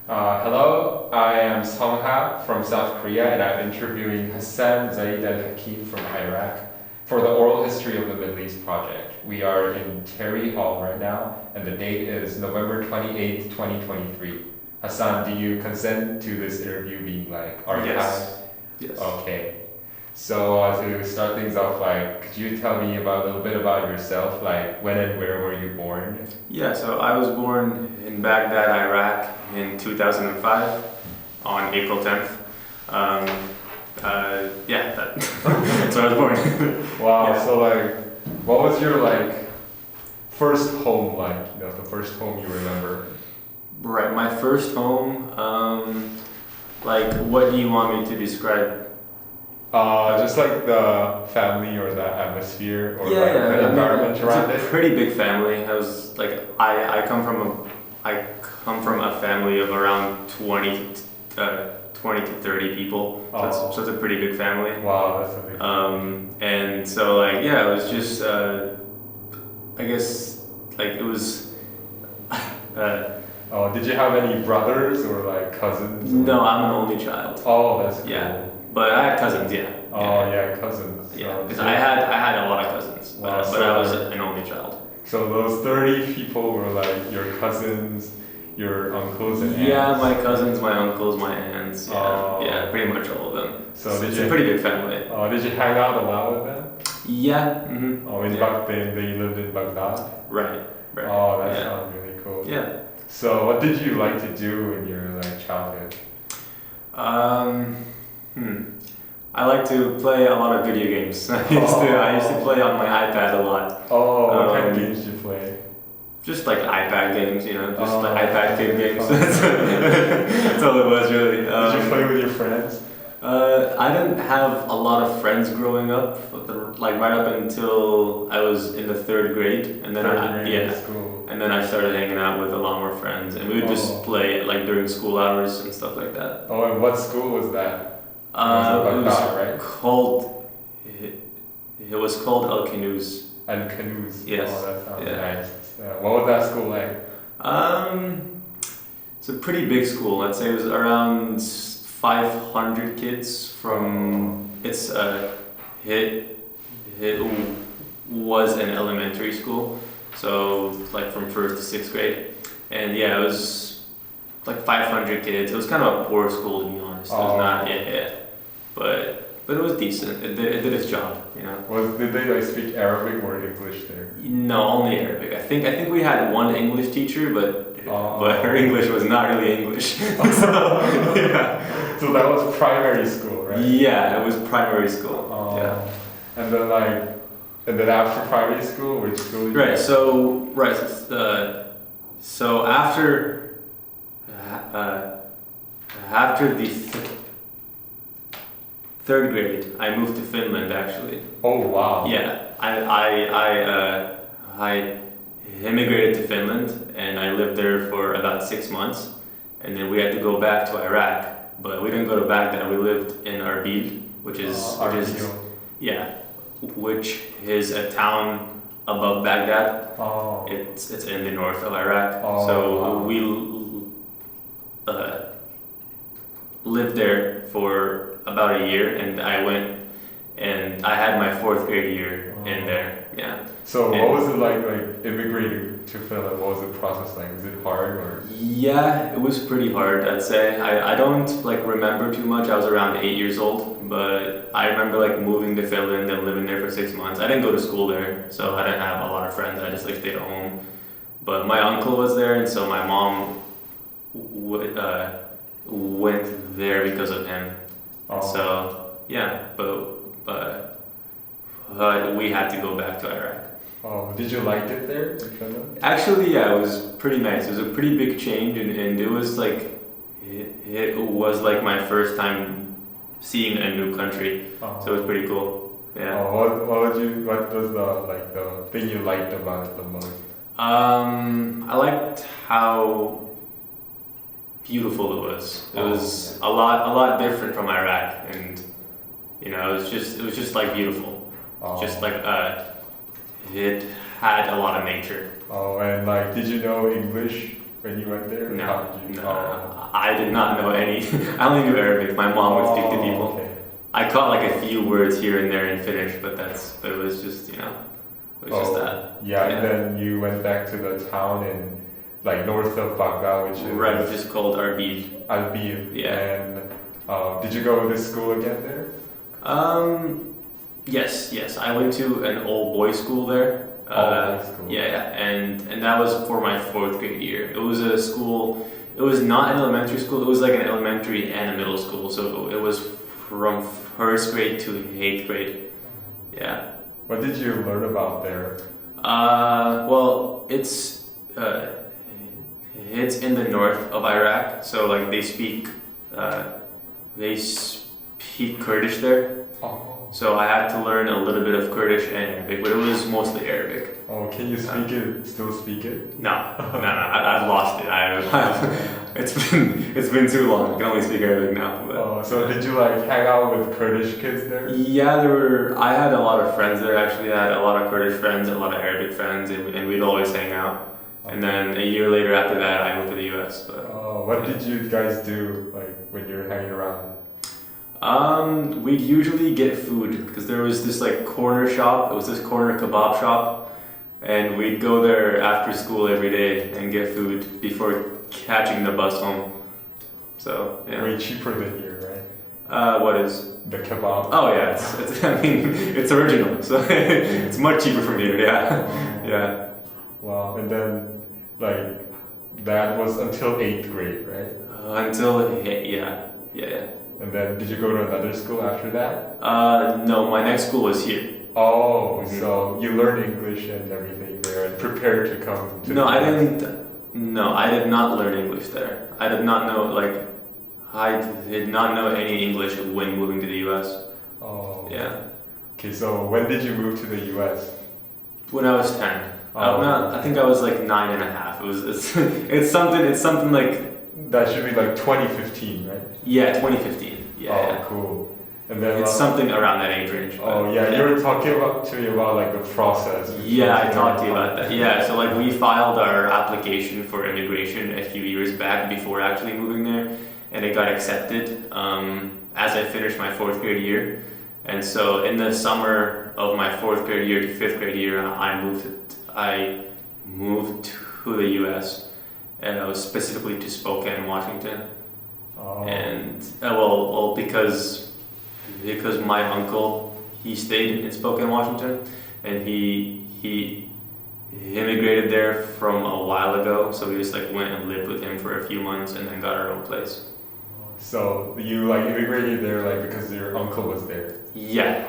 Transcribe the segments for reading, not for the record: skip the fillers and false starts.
Hello, I am Songha from South Korea, and I'm interviewing Hasan, Zaid, and Hakeem from Iraq for the Oral History of the Middle East project. We are in Terry Hall right now, and the date is November 28th, 2023. Hasan, do you consent to this interview being archived? Yes. Okay. So to start things off, could you tell me a little bit about yourself? When and where were you born? Yeah, so I was born in Baghdad, Iraq in 2005 on April 10th. That's where I was born. Wow. Yeah. So what was your first home the first home you remember? Right, my first home, what do you want me to describe? Just the family or the atmosphere or the environment around it's a pretty big family. I was I come from a family of around 20 to 30 people. So it's a pretty big family. Wow, that's a big and so it was just I guess it was did you have any brothers or cousins? No, I'm an only child. Oh, that's cool. Yeah. But I had cousins, yeah. Cousins. Yeah, because I had a lot of cousins, Wow, but I was an only child. So those 30 people were your cousins, your uncles and aunts? Yeah, my cousins, my uncles, my aunts, pretty much all of them. So it's a pretty big family. Did you hang out a lot with them? Yeah. Mm-hmm. They lived in Baghdad? Right. Oh, that sounds really cool. Yeah. So what did you like to do in your childhood? I like to play a lot of video games. I used to play on my iPad a lot. Oh, what kind of games did you play? Just iPad games, iPad kid games. That's all it was really. Did you play with your friends? I didn't have a lot of friends growing up, right up until I was in the third grade, and then and then I started hanging out with a lot more friends, and we would just play during school hours and stuff like that. Oh, and what school was that? It was called Al-Hakeem. Al-Hakeem. Yes. Oh, that sounds nice. What was that school like? It's a pretty big school. I'd say it was around 500 kids from it was an elementary school, so from first to sixth grade, and it was 500 kids. It was kind of a poor school, to be honest. It was not but it was decent. It did its job, Did they speak Arabic or English there? No, only Arabic. I think we had one English teacher, but her English was not really English. So that was primary school, right? Yeah, it was primary school. And then after primary school, which school? So after the third grade, I moved to Finland actually. Oh wow! Yeah, I immigrated to Finland and I lived there for about 6 months, and then we had to go back to Iraq, but we didn't go to Baghdad. We lived in Arbil, which is a town above Baghdad. It's in the north of Iraq. We lived there for about a year, and I went and I had my fourth grade year in there. Yeah. So what was it like immigrating to Finland? What was the process like? Was it hard or? Yeah, it was pretty hard, I'd say. I don't remember too much. I was around 8 years old, but I remember moving to Finland and living there for 6 months. I didn't go to school there, so I didn't have a lot of friends. I just stayed at home. But my uncle was there, and so my mom went there because of him. So but we had to go back to Iraq. Oh, did you like it there in Finland? Actually, yeah, it was pretty nice. It was a pretty big change, and it was it was my first time seeing a new country. So it was pretty cool. Yeah. What was the thing you liked about it the most? I liked how beautiful it was. It was a lot different from Iraq, and it was just beautiful. It had a lot of nature. Oh, and did you know English when you went there? No, How did you? no, I did not know any. I only knew Arabic. My mom would speak to people. Okay. I caught like a few words here and there in Finnish, but it was just it was just that. Yeah, and then you went back to the town in like north of Baghdad, which is Right, which is called Arbil. Albiv. Yeah. And did you go to school again there? Yes. I went to an all boys school there. All-boys school. Yeah, and that was for my 4th grade year. It was a school. It was not an elementary school. It was like an elementary and a middle school. So it was from 1st grade to 8th grade. Yeah. What did you learn about there? Well, it's in the north of Iraq. So like they speak Kurdish there. Oh. So I had to learn a little bit of Kurdish and Arabic, but it was mostly Arabic. Oh, can you speak it? Still speak it? No, I've lost it. It's been too long. I can only speak Arabic now. But, So did you like hang out with Kurdish kids there? Yeah, I had a lot of friends there. Actually, I had a lot of Kurdish friends, a lot of Arabic friends, and we'd always hang out. And then a year later after that, I moved to the U.S. But, what did you guys do like when you were hanging around? We'd usually get food because there was this like corner shop. It was this corner kebab shop, and we'd go there after school every day and get food before catching the bus home. So yeah. Way cheaper than here, right? What is? The kebab. Oh yeah, it's I mean it's original, so it's much cheaper from here. Yeah, yeah. Wow, and then like that was until 8th grade, right? Yeah. And then did you go to another school after that? No, my next school was here. Oh, so you learned English and everything there and prepared to come to No, the I US. didn't. No, I did not learn English there. I did not know any English when moving to the U.S. Oh. Yeah. Okay, so when did you move to the US? When I was 10. Oh. I think I was like 9.5. It's something like That should be like 2015, right? 2015. Yeah. Cool. And then It's something around that age range. Oh yeah, you were talking to me about like the process. Yeah, I talked to you about that. Yeah, so like we filed our application for immigration a few years back before actually moving there, and it got accepted as I finished my 4th grade year. And so in the summer of my 4th grade year to 5th grade year, I moved to the U.S. and I was specifically to Spokane, Washington. Oh. And because my uncle, he stayed in Spokane, Washington, and he immigrated there from a while ago, so we just like went and lived with him for a few months and then got our own place. So you like immigrated there like because your uncle was there. Yeah.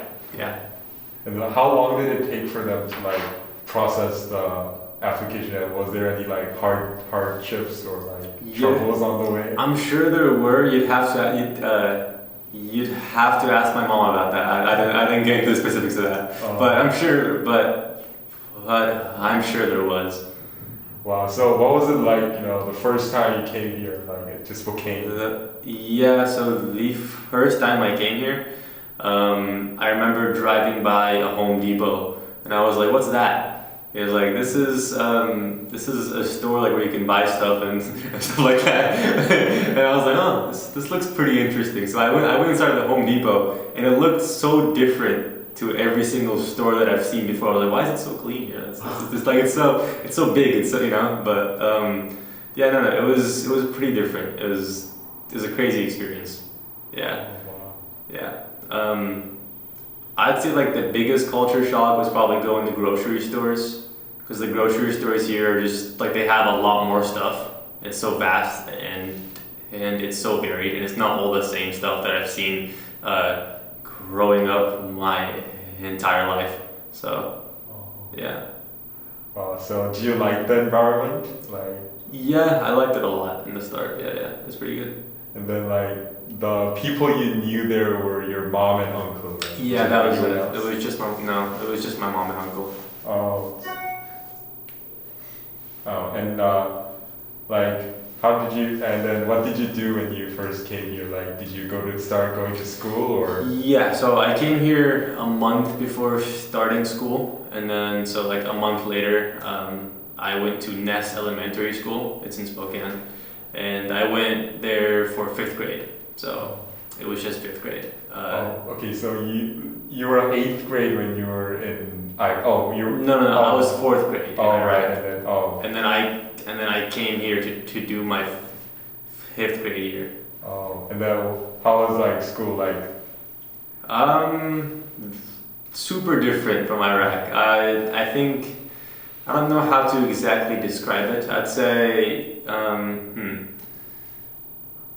And how long did it take for them to like process the application? And was there any like hardships or like troubles on the way? I'm sure there were. You'd have to ask my mom about that. I didn't get into the specifics of that, but I'm sure there was. Wow. So what was it like? The first time you came here, like to Spokane? So the first time I came here, I remember driving by a Home Depot, and I was like, "What's that?" He was like, "This is a store like where you can buy stuff and stuff like that." And I was like, "Oh, this looks pretty interesting." So I went inside the Home Depot, and it looked so different to every single store that I've seen before. I was like, "Why is it so clean here? It's so big. It's so But it was pretty different. It was a crazy experience. Yeah. Oh, wow. Yeah. I'd say like the biggest culture shock was probably going to grocery stores, because the grocery stores here are just like they have a lot more stuff. It's so vast and it's so varied, and it's not all the same stuff that I've seen growing up my entire life. So yeah. Wow. So do you like the environment? Yeah, I liked it a lot in the start. Yeah, it's pretty good. And then like the people you knew there were your mom and uncle. Right? Yeah, that was it. It was just my mom and uncle. Oh. And how did you? And then what did you do when you first came here? Like, did you start going to school or? Yeah, so I came here a month before starting school, and then so like a month later, I went to Ness Elementary School. It's in Spokane, and I went there for 5th grade. So it was just 5th grade. Okay, so you were 8th grade when you were in you were No, I was 4th grade. right, and then I came here to do my 5th grade year. And then how was like school like? Super different from Iraq. I think I don't know how to exactly describe it. I'd say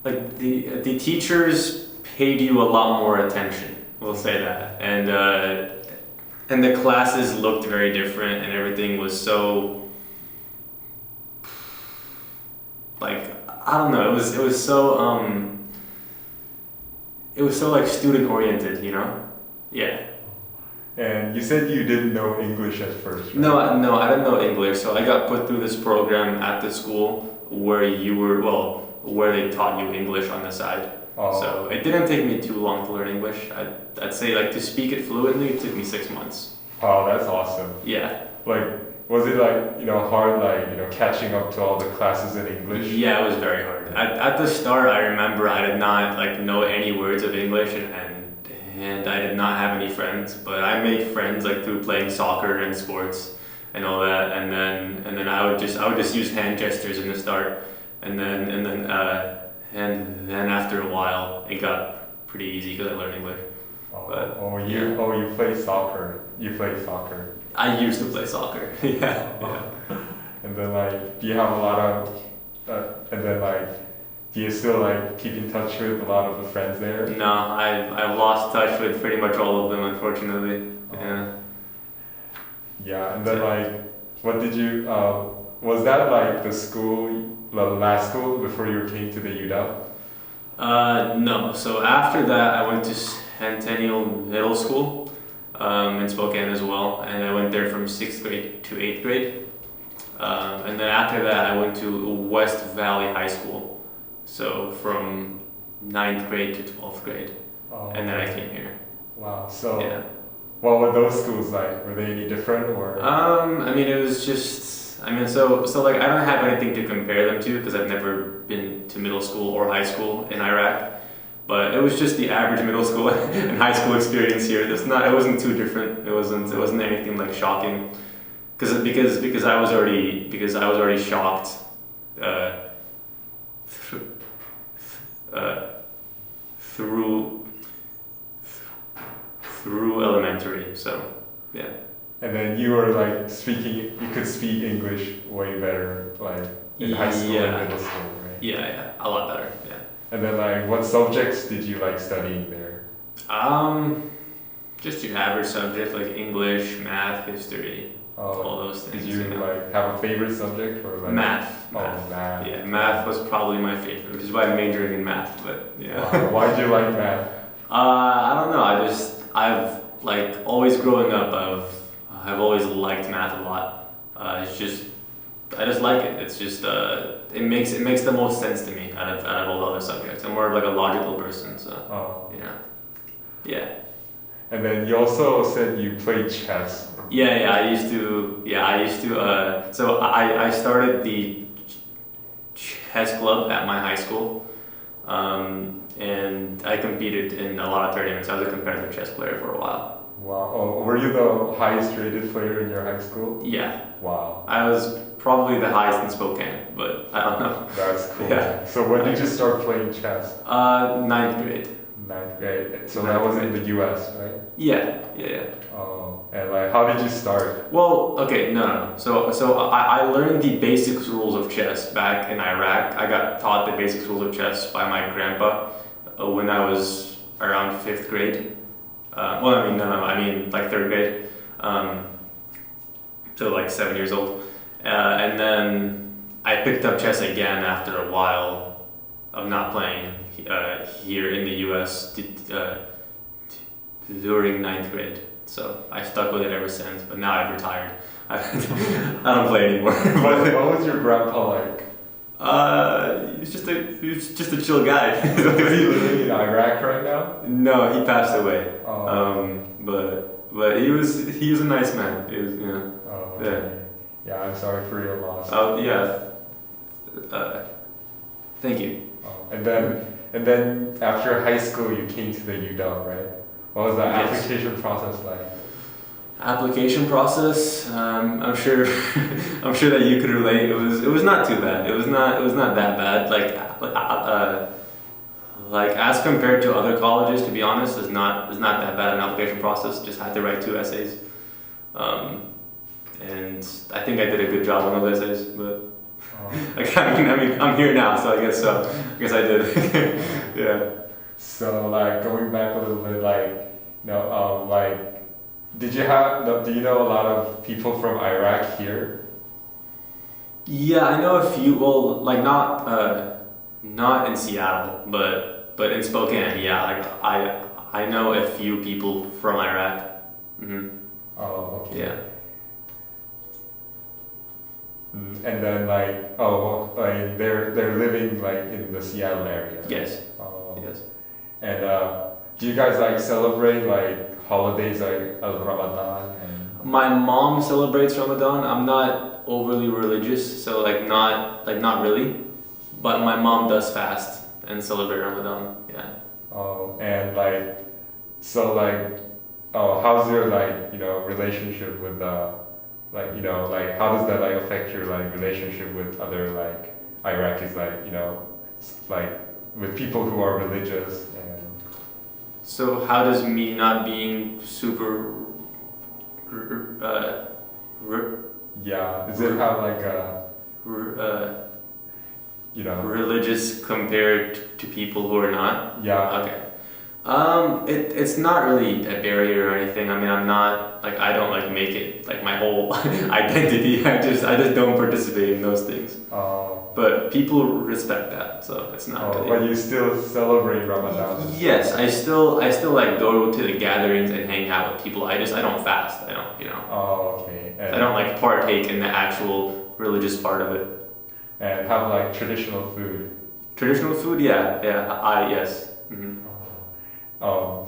like the teachers paid you a lot more attention. We'll say that, and the classes looked very different, and everything was so like I don't know. It was so like student oriented, you know? Yeah. And you said you didn't know English at first, right? No, I didn't know English, so I got put through this program at the school where where they taught you English on the side. So it didn't take me too long to learn English. I'd say like to speak it fluently, it took me 6 months. Oh, that's awesome. Yeah. Like, was it like, hard, like, catching up to all the classes in English? Yeah, it was very hard. At the start, I remember I did not like know any words of English and I did not have any friends, but I made friends like through playing soccer and sports and all that, and then I would just use hand gestures in the start, and then after a while it got pretty easy because I learned English. You play soccer. You play soccer. I used to play soccer. Yeah. And then like, do you have a lot of, and then like, do you still like keep in touch with a lot of the friends there? No, I've lost touch with pretty much all of them, unfortunately. Yeah. Yeah, and then like, what did you? Was that like the last school before you came to the UW? No. So after that, I went to Centennial Middle School in Spokane as well, and I went there from 6th grade to 8th grade. And then after that, I went to West Valley High School. So from 9th grade to 12th grade, and then I came here. Wow. So yeah. What were those schools like? Were they any different or? I mean, it was just. I mean, so like I don't have anything to compare them to because I've never been to middle school or high school in Iraq. But it was just the average middle school and high school experience here. It wasn't too different. It wasn't anything like shocking, because I was already shocked. Through elementary, so yeah. And then you were like you could speak English way better, like in high school and middle school, right? Yeah, a lot better, yeah. And then like, what subjects did you like studying there? Just your average subject like English, math, history, all those things. Did you like have a favorite subject or like? Math. Math. Yeah, math was probably my favorite, which is why I'm majoring in math. But yeah. Wow. Why'd you like math? I don't know. I've like always growing up. I've always liked math a lot. I just like it. It's just it makes the most sense to me out of all the other subjects. I'm more of like a logical person, so yeah. And then you also said you played chess. Yeah, I used to. So I started the chess club at my high school, and I competed in a lot of tournaments. I was a competitive chess player for a while. Wow. Oh, were you the highest rated player in your high school? Yeah. Wow. I was probably the highest in Spokane, but I don't know. That's cool. Yeah. So when did you start playing chess? 9th grade. 9th grade. So that was in the US, right? Yeah. Oh, and like, how did you start? Well, okay, no. So I learned the basic rules of chess back in Iraq. I got taught the basic rules of chess by my grandpa when I was around 5th grade. I mean like 3rd grade. So like 7 years old. And then I picked up chess again after a while of not playing here in the US during 9th grade. So I stuck with it ever since, but now I've retired. I don't play anymore. What was your grandpa like? He's just a chill guy. Is he living in Iraq right now? No, he passed away. Oh. But he was a nice man. He was, Oh, yeah. Yeah, I'm sorry for your loss. Oh yeah. Thank you. And then after high school, you came to the UW, right? What was the Yes. application process like? Application process. I'm sure. I'm sure that you could relate. It was not too bad. It was not that bad. Like as compared to other colleges, to be honest, is not that bad an application process. Just had to write 2 essays, and I think I did a good job on those essays. But like I mean, I'm here now, so I guess so. I guess I did. Yeah. So like going back a little bit, like like did you have do you know a lot of people from Iraq here? Yeah, I know a few. Well, like not in Seattle, but in Spokane. Yeah, like I know a few people from Iraq. Hmm. Oh, okay. Yeah. And then like like they're living like in the Seattle area. Yes. Oh. Yes. And do you guys like celebrate like holidays like Ramadan and? My mom celebrates Ramadan. I'm not overly religious, so not really. But my mom does fast and celebrate Ramadan. Yeah. Oh, and like so like how's your like relationship with like how does that like affect your like relationship with other like Iraqis like with people who are religious and So how does me not being super yeah, does it have like a religious compared to people who are not? yeah Okay. It's not really a barrier or anything. I mean, I'm not like I don't like make it like my whole identity. I just don't participate in those things. But people respect that, so it's not really. But you still celebrate Ramadan? Yes, I still like go to the gatherings and hang out with people. I don't fast. I don't. Oh, okay. And I don't like partake in the actual religious part of it. and have like traditional food. Traditional food, yeah. Yes. Mm-hmm.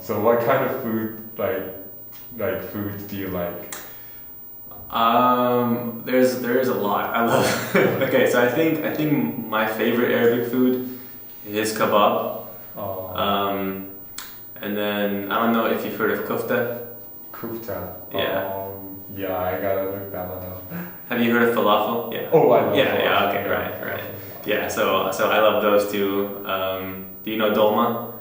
So what kind of food like foods do you like? There's a lot. I love. Okay, so I think my favorite Arabic food is kebab. And then I don't know if you've heard of kofta. Kufta. Yeah. Yeah, I gotta look that one up. Have you heard of falafel? Yeah. Oh, I love Yeah. falafel. Yeah. Okay. Right. Yeah. So I love those two. Do you know dolma?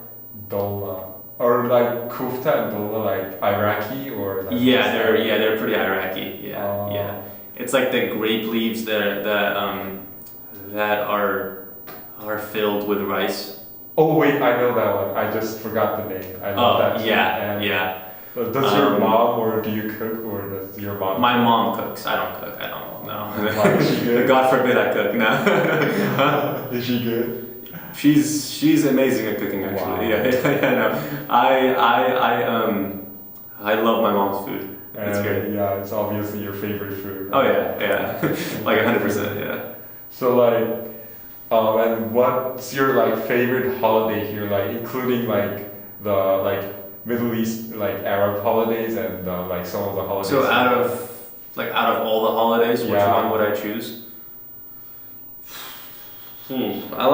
Dolma. Or like kufta and dolma, like Iraqi or like They're pretty Iraqi. Yeah. Oh. Yeah. It's like the grape leaves that are filled with rice. Oh wait, I know that one. I just forgot the name. I love that too. And yeah. Does your mom or do you cook or does your mom? My mom cooks. I don't cook. I don't know. Why, is she good? God forbid I cook. No. Is she good? She's amazing at cooking actually. Wow. Yeah. No. I love my mom's food. It's great. Yeah, it's obviously your favorite food. Oh yeah. Like 100%. Yeah. So like, and what's your like favorite holiday here? Like including like the like Middle East like Arab holidays and like some of the holidays. So out of all the holidays, which one would I choose? I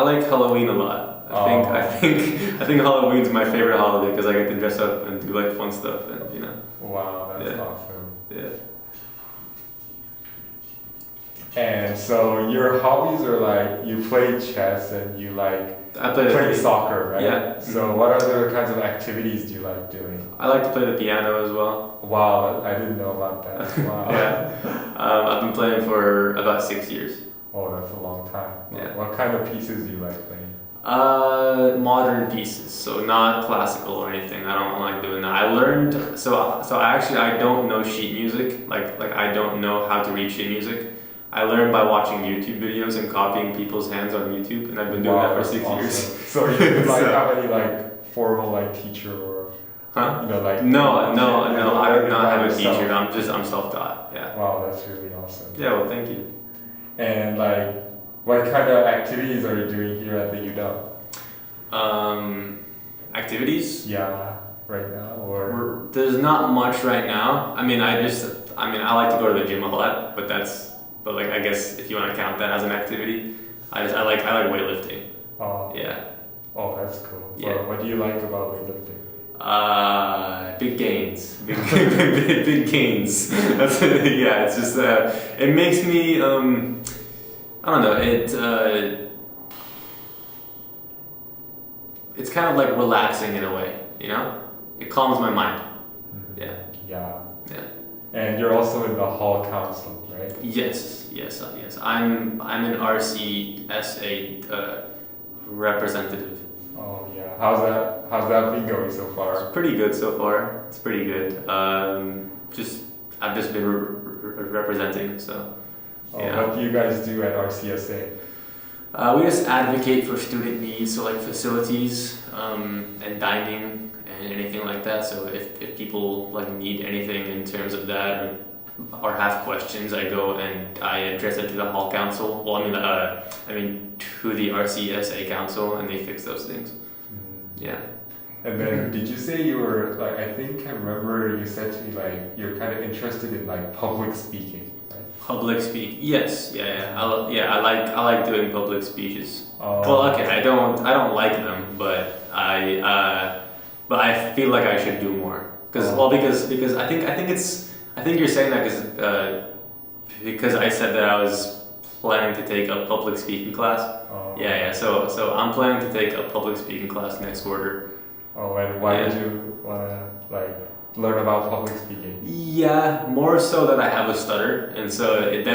like Halloween a lot. I think Halloween's my favorite holiday because I get to dress up and do like fun stuff and Wow, that's awesome. Yeah. And so your hobbies are like you play chess and you like I play soccer, right? Yeah. So what other kinds of activities do you like doing? I like to play the piano as well. Wow, I didn't know about that. Wow. Yeah. I've been playing for about 6 years. Oh, that's a long time. Yeah. What kind of pieces do you like playing? Modern pieces, so not classical or anything. I don't like doing that. I learned so I don't know sheet music. Like I don't know how to read sheet music. I learned by watching YouTube videos and copying people's hands on YouTube, and I've been doing that for 6 years. So you didn't like have any like formal like teacher or like No, I do not have a teacher. I'm self-taught. Yeah. Wow, that's really awesome. Yeah, well, thank you. And like, what kind of activities are you doing here at the UW? Activities? Yeah, right now or there's not much right now. I mean, I just I mean, I like to go to the gym a lot, but like I guess if you want to count that as an activity, I like weightlifting. Oh, Yeah. oh, that's cool. Yeah. What do you like about weightlifting? Big gains, big gains. That's yeah. It's just it makes me I don't know. It's kind of like relaxing in a way, you know. It calms my mind. Mhm. Yeah. Yeah. Yeah. And you're also in the hall council, right? Yes. I'm an RCSA representative. Oh yeah. How's that been going so far? It's pretty good so far. It's pretty good. I've just been representing, so. Oh, Yeah. what do you guys do at RCSA? We just advocate for student needs, so like facilities and dining and anything like that. So if people like need anything in terms of that or have questions, I go and I address it to the hall council. Well, I mean to the RCSA council, and they fix those things. Yeah. And then did you say you were like, I think I remember you said to me like you're kind of interested in like public speaking, right? Public speak. Yes. Yeah. I like doing public speeches. Oh. Well, okay. I don't like them, but I feel like I should do more. Because I think you're saying that because I said that I was planning to take a public speaking class. Oh. Yeah. So I'm planning to take a public speaking class next quarter. Oh, and why Yeah. did you wanna like learn about public speaking? Yeah, more so that I have a stutter, and so it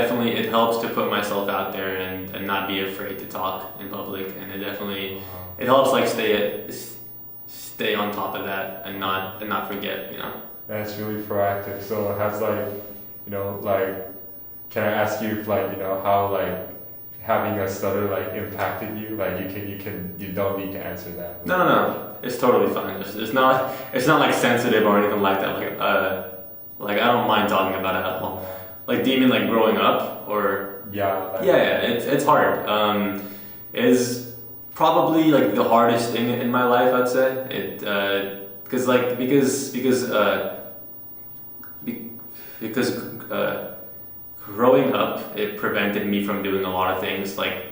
helps to put myself out there and not be afraid to talk in public, and it helps like stay on top of that and not forget, you know. That's really proactive. So has like, you know, like, can I ask you if like, you know, how like having a stutter like impacted you? Like you don't need to answer that. No. It's totally fine. It's not like sensitive or anything like that. Like I don't mind talking about it at all. Like, do you mean like growing up or? Yeah. Like, Yeah. It's hard. It's probably like the hardest thing in my life, I'd say. Because growing up, it prevented me from doing a lot of things like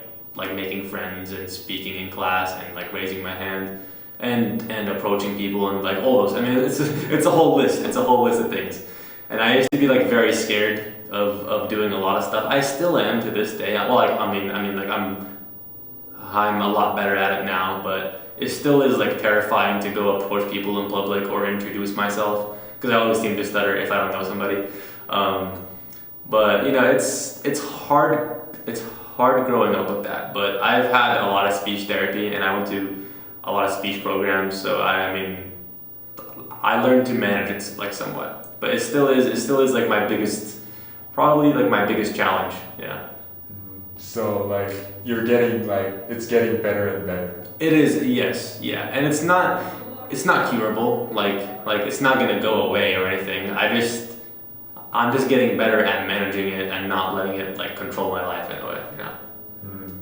making friends and speaking in class and like raising my hand and approaching people and like all those. I mean, it's a whole list. It's a whole list of things. And I used to be like very scared of doing a lot of stuff. I still am to this day. Well, like I mean like I'm a lot better at it now, but it still is like terrifying to go approach people in public or introduce myself because I always seem to stutter if I don't know somebody. But you know, it's hard. It's hard growing up with that. But I've had a lot of speech therapy, and I went to a lot of speech programs. So I mean, I learned to manage it like somewhat. But it still is like my biggest, probably like my biggest challenge. Yeah. So like it's getting better and better. It is, yes, yeah, and it's not curable. Like it's not gonna go away or anything. I'm just getting better at managing it and not letting it like control my life in a way. You know.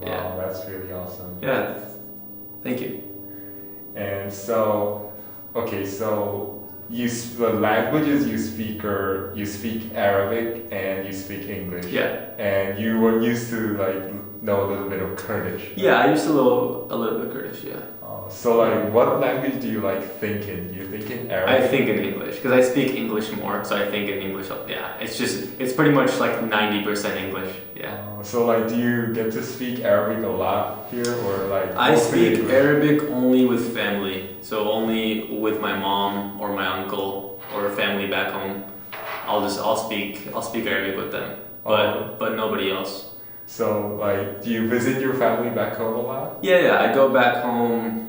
Wow, Yeah. that's really awesome. Yeah. Thank you. And so, okay, so the languages you speak Arabic and you speak English. Yeah. And you were used to like know a little bit of Kurdish. Yeah, I used to know a little bit Kurdish. Yeah. So like, what language do you like think in? You think in Arabic? I think in English because I speak English more, so I think in English. Yeah, it's pretty much like 90% English. Yeah. So like, do you get to speak Arabic a lot here, or like? I speak Arabic only with family, so only with my mom or my uncle or family back home. I'll speak Arabic with them, but nobody else. So like, do you visit your family back home a lot? Yeah, I go back home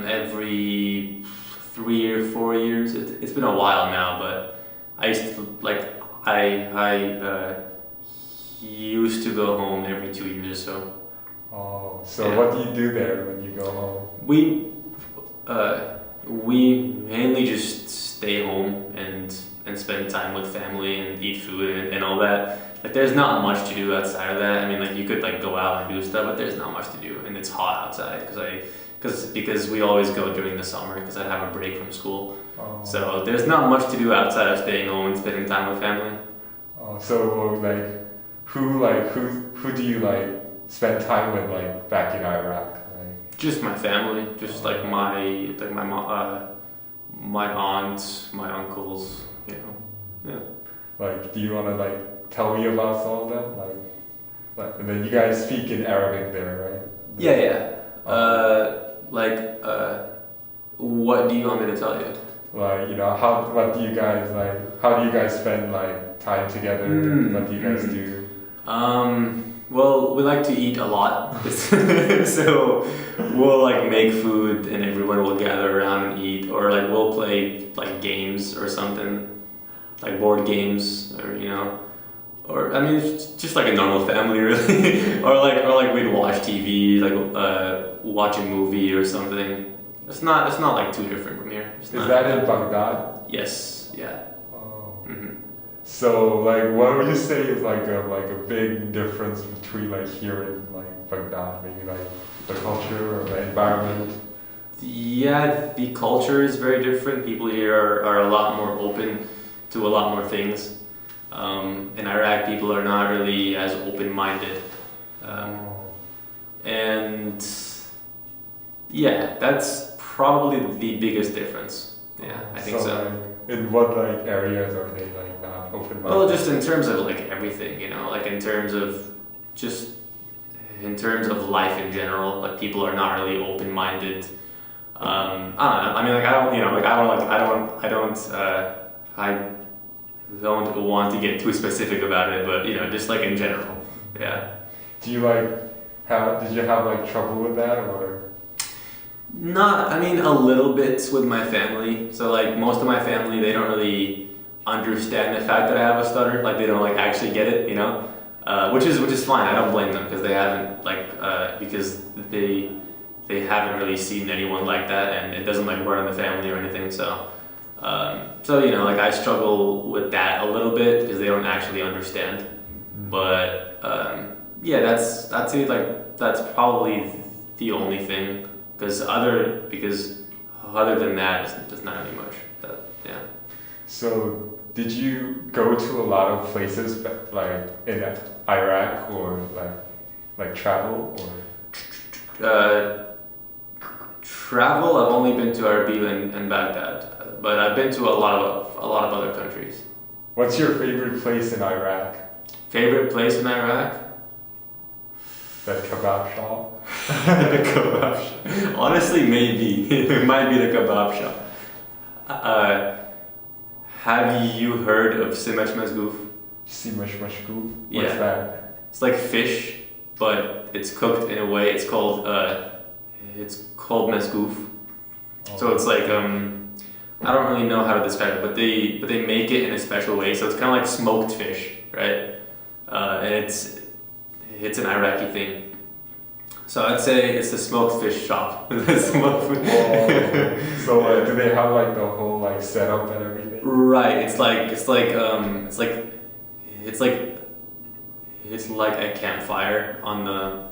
every 3 or 4 years. It's been a while now, but I used to I used to go home every 2 years or so. Oh, so Yeah. what do you do there when you go home? We mainly just stay home and spend time with family and eat food and all that. Like, there's not much to do outside of that. I mean, like, you could like go out and do stuff, but there's not much to do, and it's hot outside because we always go during the summer because I have a break from school. Oh. So there's not much to do outside of staying home and spending time with family. So who do you like spend time with like back in Iraq? Like, Just my family, just my mom, my aunt, my uncles, you know. Yeah. like do you want to like tell me about some of them? And then you guys speak in Arabic there, right? Yeah, yeah. What do you want me to tell you? Like, you know, how do you guys spend like time together? What do you guys do? Well, we like to eat a lot, so we'll like make food and everyone will gather around and eat, or like we'll play like games or something, like board games, or you know, or I mean, it's just like a normal family, really, or like we'd watch TV, like watch a movie or something. It's not like too different from here. Is that in Baghdad? Yes, yeah. Oh. Mm-hmm. So like, what would you say is like a big difference between like here and like Baghdad? Maybe like the culture or the environment. Yeah, the culture is very different. People here are a lot more open to a lot more things. In Iraq, people are not really as open-minded. And yeah, that's probably the biggest difference. Yeah, I think so. Like, in what like areas are they like not open-minded? Well, just in terms of like everything, you know, like in terms of life in general, like people are not really open-minded. I don't know. I mean, like I don't want to get too specific about it, but you know, just like in general, yeah. Did you have like trouble with that or? Not, I mean, a little bit with my family. So like most of my family, they don't really understand the fact that I have a stutter. Like they don't like actually get it, you know, which is fine. I don't blame them because they haven't because they haven't really seen anyone like that, and it doesn't like run in the family or anything. So you know, like I struggle with that a little bit because they don't actually understand. But yeah, that's it. Like that's probably the only thing. Because other than that, there's not really much. Yeah. So did you go to a lot of places like in Iraq or like travel or? Travel. I've only been to Erbil and Baghdad, but I've been to a lot of other countries. What's your favorite place in Iraq? Favorite place in Iraq? That kebab shop? The kebab shop. Honestly, maybe. It might be the kebab shop. Have you heard of Simesh Mesgoof? Simesh Mashgoof? Yeah. What's that? It's like fish, but it's cooked in a way. It's called mesgoof. Oh. So it's like I don't really know how to describe it, but they make it in a special way. So it's kind of like smoked fish, right? And it's an Iraqi thing. So I'd say it's the smoked fish shop. So do they have like the whole like setup and everything? Right. It's like a campfire on the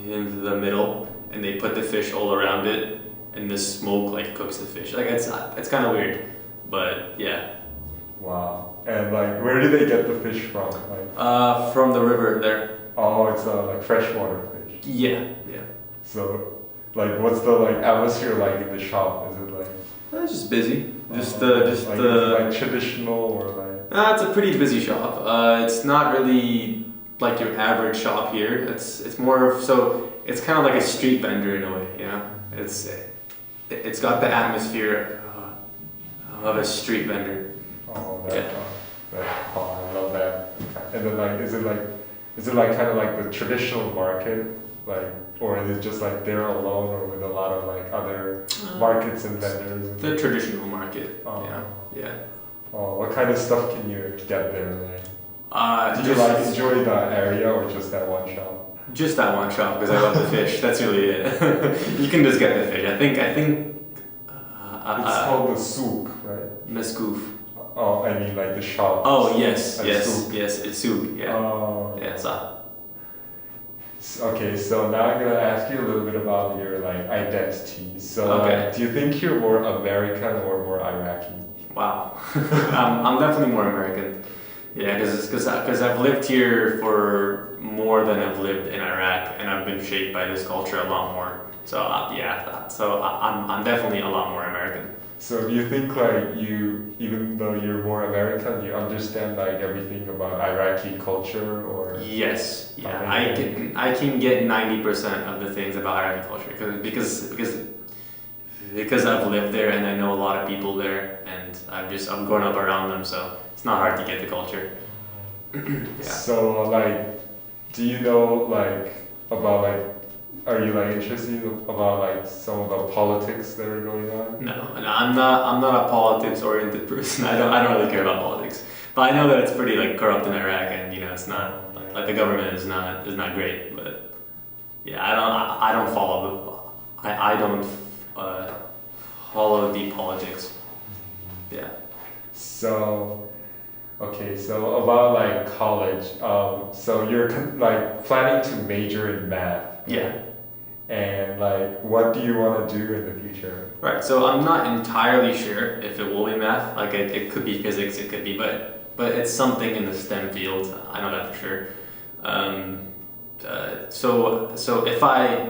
in the middle, and they put the fish all around it, and the smoke like cooks the fish. Like it's kind of weird, but yeah. Wow. And like, where do they get the fish from? Like, from the river there. oh, it's like freshwater fish. Yeah, yeah. So, like, what's the like atmosphere like in the shop? Is it like? It's just busy. Is it like traditional or like? It's a pretty busy shop. It's not really like your average shop here. It's more of, so it's kind of like a street vendor in a way, you know. It's got the atmosphere of a street vendor. Oh, I love that. And then like, is it like kind of like the traditional market, like, or is it just like they're alone or with a lot of like other markets and vendors? The traditional market. Oh. Yeah. Oh, what kind of stuff can you get there? Like, did you like enjoy that area or just that one shop? Just that one shop because I love the fish. That's really it. You can just get the fish. I think. It's called the souk, right? Mesgoof. Oh, I mean like the shop. Oh yes, like yes, souk. yes. It's souk. Yeah. Oh. Yeah. Okay, so now I'm gonna ask you a little bit about your like identity. So, Okay. do you think you're more American or more Iraqi? Wow. I'm definitely more American. Yeah, because I've lived here for more than I've lived in Iraq, and I've been shaped by this culture a lot more. So I'm definitely a lot more American. So do you think like you, even though you're more American, you understand like everything about Iraqi culture or? Yes, yeah, Amazing. I can get 90% of the things about Iraqi culture because I've lived there and I know a lot of people there, and I've grown up around them, so it's not hard to get the culture. Yeah. So like, do you know like about like, are you like interested about like some of the politics that are going on? No, I'm not a politics oriented person. I don't really care about politics. But I know that it's pretty like corrupt in Iraq, and it's not like the government is not great. But yeah, I don't follow I don't follow the politics. Yeah. So, okay, so about like college, so you're like planning to major in math. Yeah. And like, what do you want to do in the future? Right. So I'm not entirely sure if it will be math. Like it could be physics. It could be, but it's something in the STEM field. I know that for sure. So if I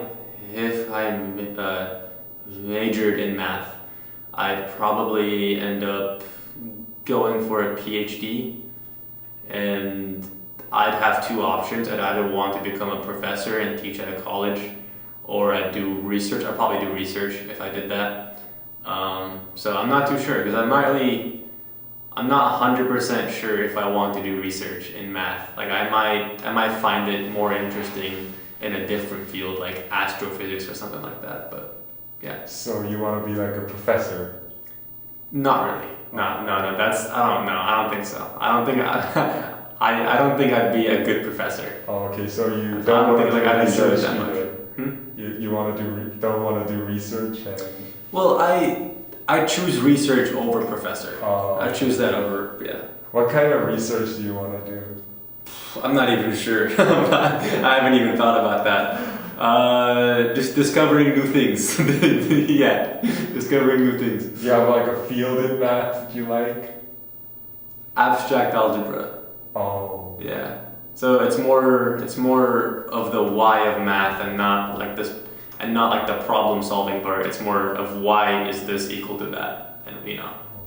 majored in math, I'd probably end up going for a PhD, and I'd have two options. I'd either want to become a professor and teach at a college, or I'd do research. I'd probably do research if I did that. So I'm not too sure because I'm not 100% sure if I want to do research in math. Like I might find it more interesting in a different field like astrophysics or something like that. But yeah. So you want to be like a professor? Not really. No. That's I don't know. I don't think so. I don't think I don't think I'd be a good professor. Oh, okay. So you I don't don't want think to do like I'd enjoy it research that much. either. You want to don't want to do research and. Well, I choose research over professor. Oh. I choose that over What kind of research do you want to do? I'm not even sure. I haven't even thought about that. Just discovering new things. Yeah, discovering new things. Do you have like a field in math that you like? Abstract algebra. Oh. Yeah. So it's more of the why of math and not like the problem solving part. It's more of why is this equal to that, and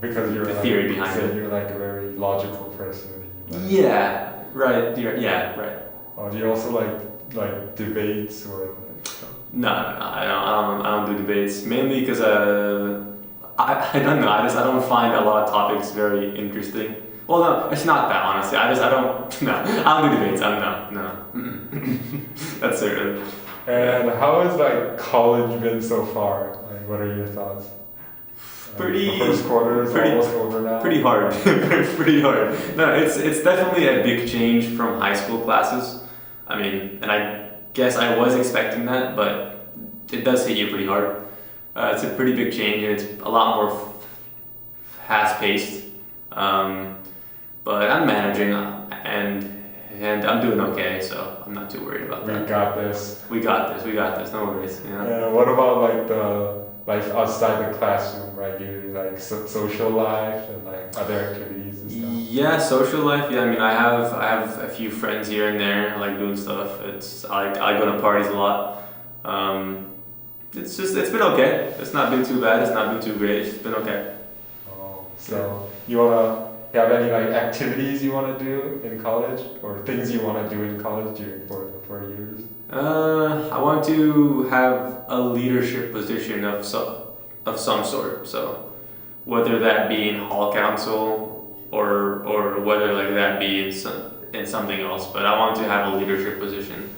Because you're the like, theory behind it. You're like a very logical person. Like, Yeah. Right. Yeah. Right. oh, do you also like debates or? No, I don't do debates mainly because I don't know. I don't find a lot of topics very interesting. Well, no, it's not that honestly. I don't do debates. No. That's certain. And how has like college been so far? Like, what are your thoughts? Pretty. The first quarter is almost over now. Pretty hard. Pretty hard. No, it's definitely a big change from high school classes. I mean, and I guess I was expecting that, but it does hit you pretty hard. It's a pretty big change, and it's a lot more fast-paced. But I'm managing, and I'm doing okay, so I'm not too worried about that. We got this. We got this. No worries. Yeah. And what about like the life outside the classroom, right? You like social life and like other activities and stuff. Yeah, social life. Yeah, I mean, I have a few friends here and there. I like doing stuff. I go to parties a lot. It's been okay. It's not been too bad. It's not been too great. It's been okay. Oh, so you have any like activities you want to do in college or things you want to do in college during for years? I want to have a leadership position of some sort. So whether that be in hall council or whether like that be in something else, but I want to have a leadership position.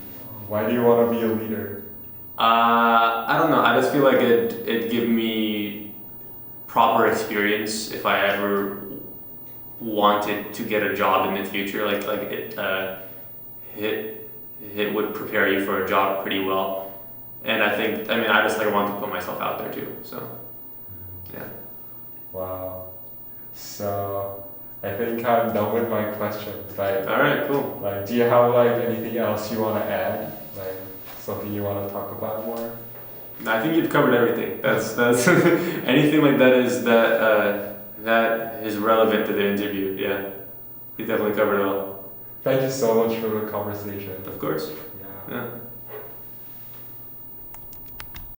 Why do you want to be a leader? I don't know. I just feel like it'd give me proper experience if I ever wanted to get a job in the future. It would prepare you for a job pretty well. And I just like want to put myself out there too. So yeah. Wow. So I think I'm done with my questions. Like, all right, cool. Like, do you have like anything else you want to add? Like something you want to talk about more? I think you've covered everything. That's anything like that is relevant to the interview. Yeah. You definitely covered it all. Thank you so much for the conversation. Of course. Yeah. Yeah.